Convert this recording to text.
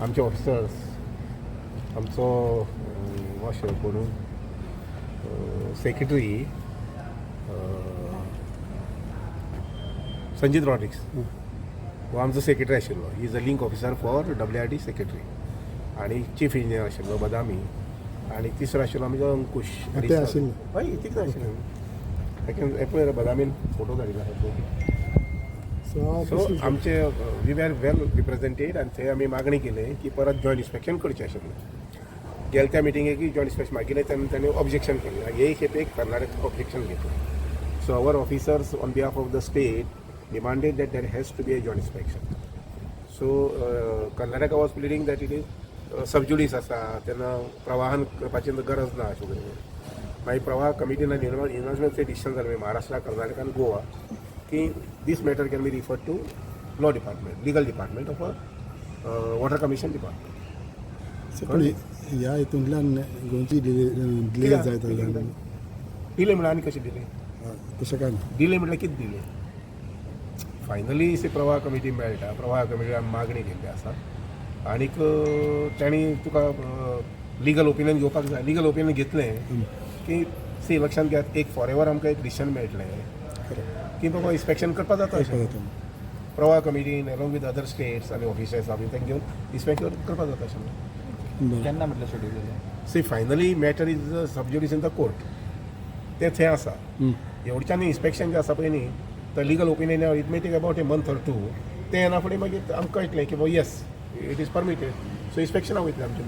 आमचे ऑफिसर्स, आमचो अशें कोण सेक्रेटरी संजीत रॉड्रिक्स हो आमचो सेक्रेटरी आशिल्लो. He is a link officer for WRD secretary. आनी चीफ इंजिनियर आशिल्लो बदामी. आनी तिसरो आशिल्लो आमचो अंकुश. हय तिकडे आशिल्लो. पळय बदामीन फोटो धाडिल्लो सो आमचे वी आर वेल रिप्रेझेंटेड. आनी थंय आमी मागणी केली की परत जॉयंट इन्स्पेक्शन करचें आशिल्लें. गेल्या त्या मिटिंगेक जॉयंट इन्स्पेक्शन मागिल्लें तेन्ना ताणें ऑब्जेक्शन केलें. हे खेपेक कर्नाटक ऑब्जेक्शन घेतलें. So our officers on behalf of the state demanded that there has to be a joint inspection. So Karnataka was pleading that it is sub judice आसा तेन्ना प्रवाहान करपाची गरज ना अशें करून मागीर प्रवाह कमिटीन युनानिमसली डिसिशन जालें महाराष्ट्रा, कर्नाटका आनी गोवा की this matter can be referred to law department, legal department of water commission department. ह्या हितूंतल्यान गोंयची डिले जायत डिले म्हळ्यार आनी कशी डिले तशें काय डिले म्हटल्यार कितें डिले. फायनली प्रवाह कमिटी मेळटा. प्रवाह कमिटीन मागणी केल्ली आसा आनीक तांणी तुका लिगल ओपिनियन घेवपाक जाय. लिगल ओपिनियन घेतलें की लक्षांत घेयात एक फॉर एवर आमकां एक डिसिशन मेळटलें की बाबा इन्स्पेक्शन करपाक जाता अशें. प्रवाह कमिटीन एलोंग विथ अदर स्टेट्स आनी ऑफिसर्स आमी तेंका घेवन इन्स्पेक्शन करपाक जाता अशें. केन्ना म्हटलें शेड्यूल जालें. Finally matter is sub जुडिस in the court. ते थंय आसा. एवढच्यान इन्स्पेक्शन जें आसा पळय न्ही तर legal opinion it may take about a month or 2. ते येना फुडें मागीर आमकां कळटलें की बाबा yes it is permitted. So इन्स्पेक्शनाक वयतलें आमचें.